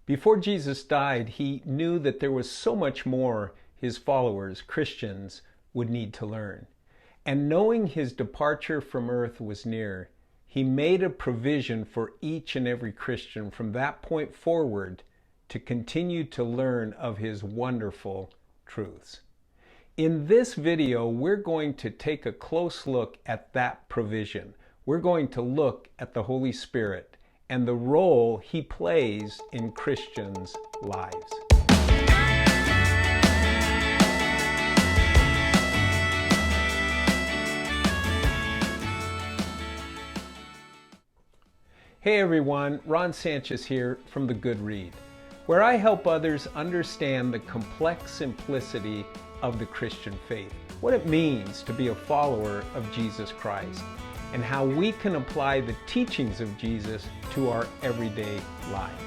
Before Jesus died, he knew that there was so much more his followers, Christians, would need to learn. And knowing his departure from earth was near, he made a provision for each and every Christian from that point forward to continue to learn of his wonderful truths. In this video, we're going to take a close look at that provision. We're going to look at the Holy Spirit and the role he plays in Christians' lives. Hey everyone, Ron Sanchez here from The Good Read, where I help others understand the complex simplicity of the Christian faith, what it means to be a follower of Jesus Christ, and how we can apply the teachings of Jesus to our everyday lives.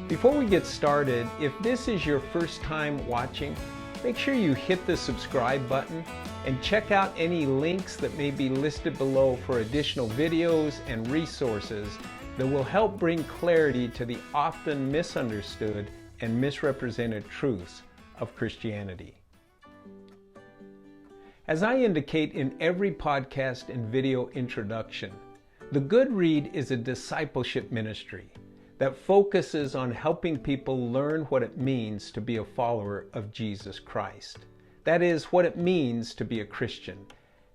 Before we get started, if this is your first time watching, make sure you hit the subscribe button and check out any links that may be listed below for additional videos and resources that will help bring clarity to the often misunderstood and misrepresented truths of Christianity. As I indicate in every podcast and video introduction, The Good Read is a discipleship ministry that focuses on helping people learn what it means to be a follower of Jesus Christ. That is, what it means to be a Christian.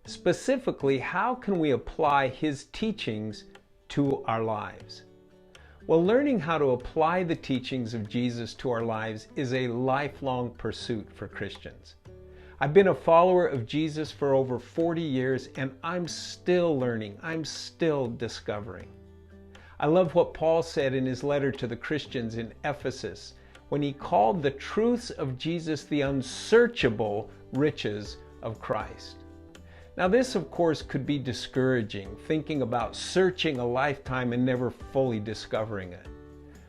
Specifically, how can we apply his teachings to our lives? Well, learning how to apply the teachings of Jesus to our lives is a lifelong pursuit for Christians. I've been a follower of Jesus for over 40 years, and I'm still learning. I'm still discovering. I love what Paul said in his letter to the Christians in Ephesus when he called the truths of Jesus the unsearchable riches of Christ. Now, this, of course, could be discouraging, thinking about searching a lifetime and never fully discovering it.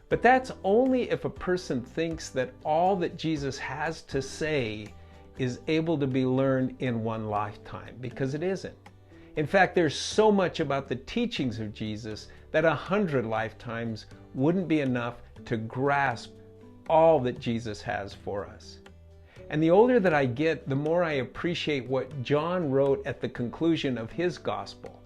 But that's only if a person thinks that all that Jesus has to say is able to be learned in one lifetime, because it isn't. In fact, there's so much about the teachings of Jesus that 100 lifetimes wouldn't be enough to grasp all that Jesus has for us. And the older that I get, the more I appreciate what John wrote at the conclusion of his gospel.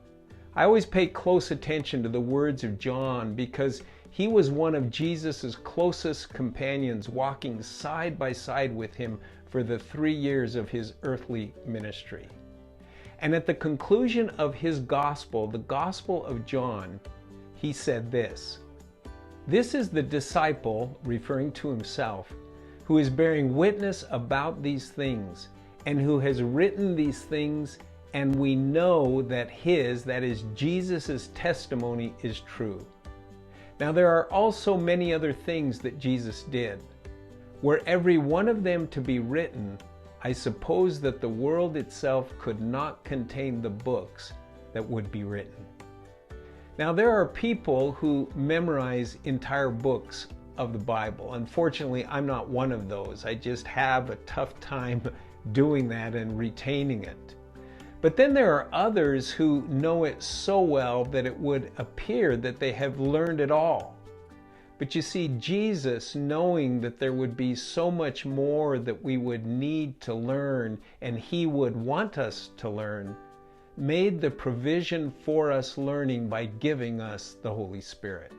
I always pay close attention to the words of John because he was one of Jesus's closest companions, walking side by side with him for the 3 years of his earthly ministry. And at the conclusion of his gospel, the Gospel of John, he said this: "This is the disciple," referring to himself, "who is bearing witness about these things, and who has written these things, and we know that his," that is Jesus' testimony, "is true." Now there are also many other things that Jesus did. Were every one of them to be written, I suppose that the world itself could not contain the books that would be written. Now there are people who memorize entire books of the Bible. Unfortunately, I'm not one of those. I just have a tough time doing that and retaining it. But then there are others who know it so well that it would appear that they have learned it all. But you see, Jesus, knowing that there would be so much more that we would need to learn and he would want us to learn, made the provision for us learning by giving us the Holy Spirit.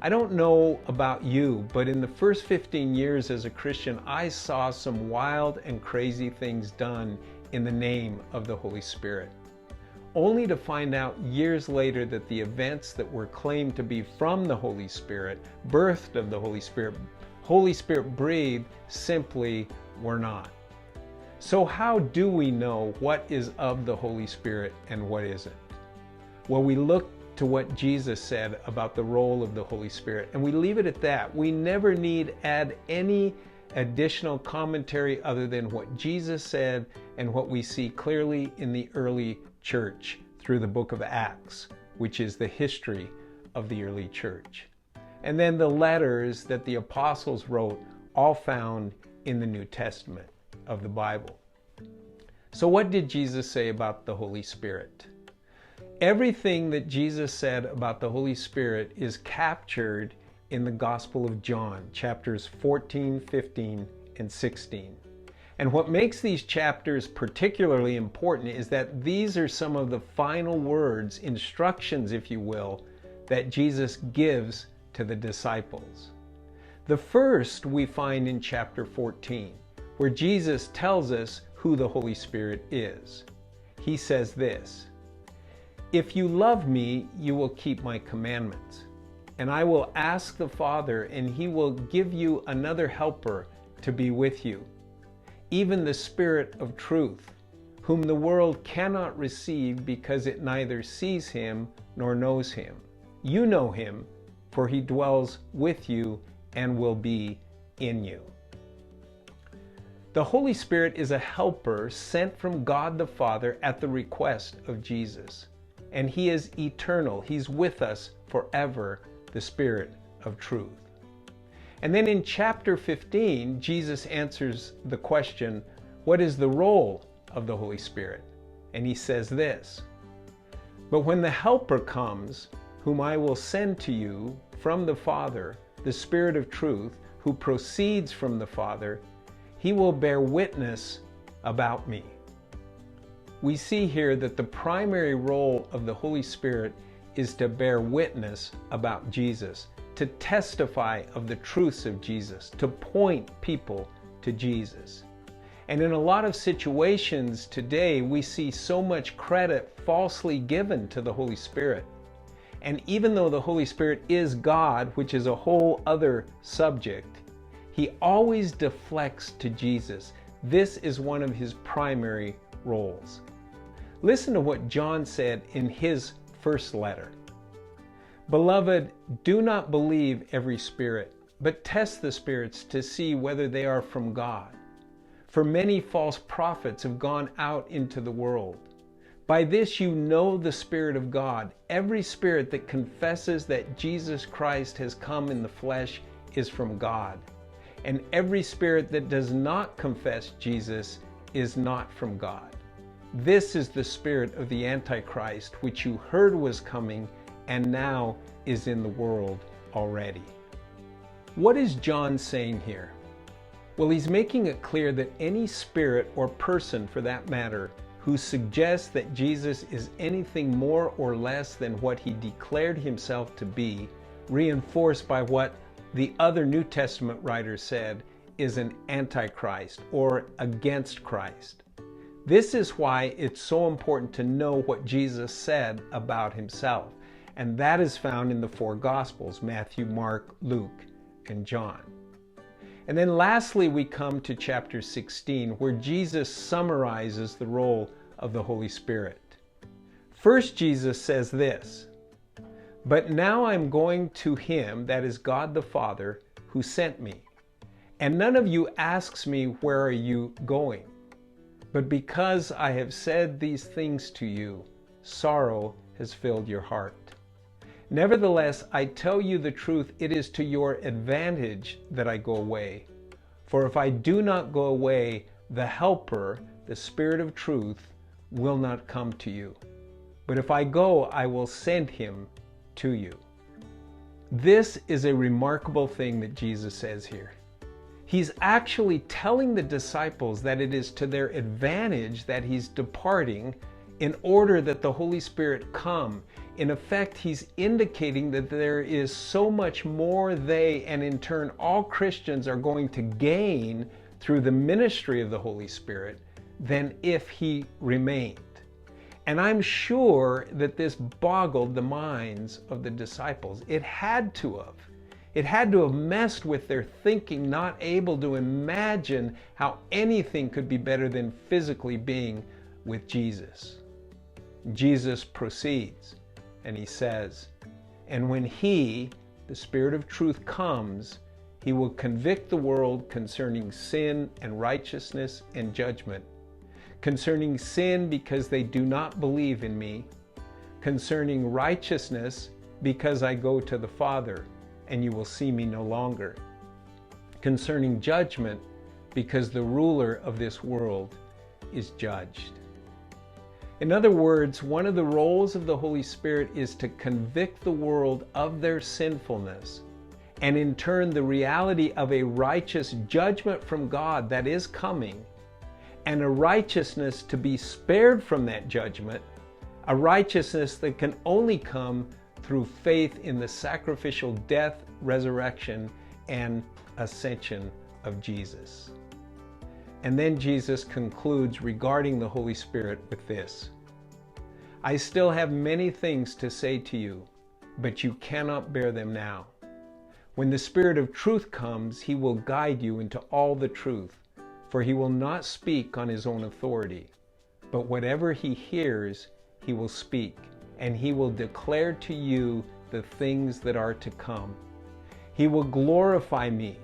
I don't know about you, but in the first 15 years as a Christian, I saw some wild and crazy things done in the name of the Holy Spirit, only to find out years later that the events that were claimed to be from the Holy Spirit, birthed of the Holy Spirit breathed, simply were not. So how do we know what is of the Holy Spirit and what isn't? Well, we look to what Jesus said about the role of the Holy Spirit, and we leave it at that. We never need add any additional commentary other than what Jesus said and what we see clearly in the early church through the book of Acts, which is the history of the early church. And then the letters that the apostles wrote, all found in the New Testament of the Bible. So what did Jesus say about the Holy Spirit? Everything that Jesus said about the Holy Spirit is captured in the Gospel of John, chapters 14, 15, and 16. And what makes these chapters particularly important is that these are some of the final words, instructions, if you will, that Jesus gives to the disciples. The first we find in chapter 14, where Jesus tells us who the Holy Spirit is. He says this, "If you love me, you will keep my commandments. And I will ask the Father, and he will give you another helper to be with you, even the Spirit of truth, whom the world cannot receive because it neither sees him nor knows him. You know him, for he dwells with you and will be in you." The Holy Spirit is a helper sent from God the Father at the request of Jesus. And he is eternal. He's with us forever, the Spirit of truth. And then in chapter 15, Jesus answers the question, what is the role of the Holy Spirit? And he says this, "But when the Helper comes, whom I will send to you from the Father, the Spirit of truth, who proceeds from the Father, he will bear witness about me." We see here that the primary role of the Holy Spirit is to bear witness about Jesus, to testify of the truths of Jesus, to point people to Jesus. And in a lot of situations today, we see so much credit falsely given to the Holy Spirit. And even though the Holy Spirit is God, which is a whole other subject, he always deflects to Jesus. This is one of his primary roles. Listen to what John said in his first letter. "Beloved, do not believe every spirit, but test the spirits to see whether they are from God. For many false prophets have gone out into the world. By this you know the Spirit of God. Every spirit that confesses that Jesus Christ has come in the flesh is from God. And every spirit that does not confess Jesus is not from God. This is the spirit of the Antichrist, which you heard was coming and now is in the world already." What is John saying here? Well, he's making it clear that any spirit or person, for that matter, who suggests that Jesus is anything more or less than what he declared himself to be, reinforced by what the other New Testament writers said, is an antichrist or against Christ. This is why it's so important to know what Jesus said about himself, and that is found in the four Gospels, Matthew, Mark, Luke, and John. And then lastly, we come to chapter 16, where Jesus summarizes the role of the Holy Spirit. First, Jesus says this, "But now I'm going to him," that is God the Father, "who sent me. And none of you asks me, 'Where are you going?' But because I have said these things to you, sorrow has filled your heart. Nevertheless, I tell you the truth, it is to your advantage that I go away. For if I do not go away, the Helper, the Spirit of truth, will not come to you. But if I go, I will send him to you." This is a remarkable thing that Jesus says here. He's actually telling the disciples that it is to their advantage that he's departing in order that the Holy Spirit come. In effect, he's indicating that there is so much more they, and in turn all Christians, are going to gain through the ministry of the Holy Spirit than if he remained. And I'm sure that this boggled the minds of the disciples. It had to have. It had to have messed with their thinking, not able to imagine how anything could be better than physically being with Jesus. Jesus proceeds and he says, "And when he, the Spirit of truth, comes, he will convict the world concerning sin and righteousness and judgment. Concerning sin, because they do not believe in me. Concerning righteousness, because I go to the Father, and you will see me no longer. Concerning judgment, because the ruler of this world is judged." In other words, one of the roles of the Holy Spirit is to convict the world of their sinfulness and in turn the reality of a righteous judgment from God that is coming, and a righteousness to be spared from that judgment, a righteousness that can only come through faith in the sacrificial death, resurrection, and ascension of Jesus. And then Jesus concludes regarding the Holy Spirit with this: I still have many things to say to you, but you cannot bear them now. When the Spirit of truth comes, he will guide you into all the truth, for he will not speak on his own authority, but whatever he hears, he will speak, and he will declare to you the things that are to come. He will glorify me,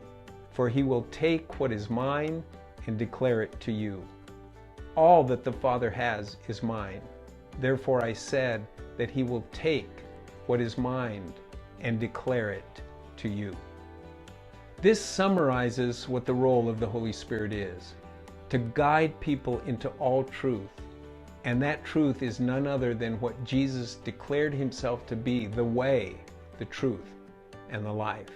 for he will take what is mine and declare it to you. All that the Father has is mine. Therefore I said that he will take what is mine and declare it to you. This summarizes what the role of the Holy Spirit is: to guide people into all truth. And that truth is none other than what Jesus declared himself to be: the way, the truth, and the life.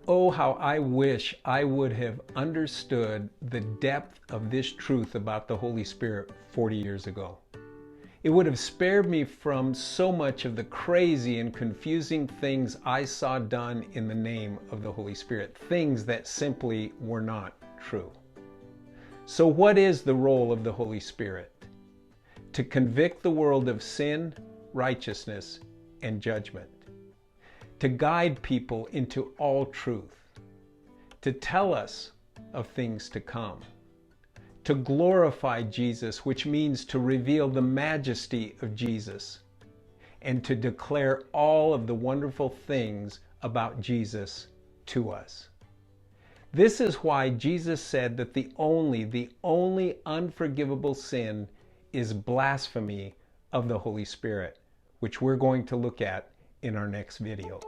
Oh, how I wish I would have understood the depth of this truth about the Holy Spirit 40 years ago. It would have spared me from so much of the crazy and confusing things I saw done in the name of the Holy Spirit, things that simply were not true. So what is the role of the Holy Spirit? To convict the world of sin, righteousness, and judgment. To guide people into all truth. To tell us of things to come. To glorify Jesus, which means to reveal the majesty of Jesus, and to declare all of the wonderful things about Jesus to us. This is why Jesus said that the only unforgivable sin is blasphemy of the Holy Spirit, which we're going to look at in our next video.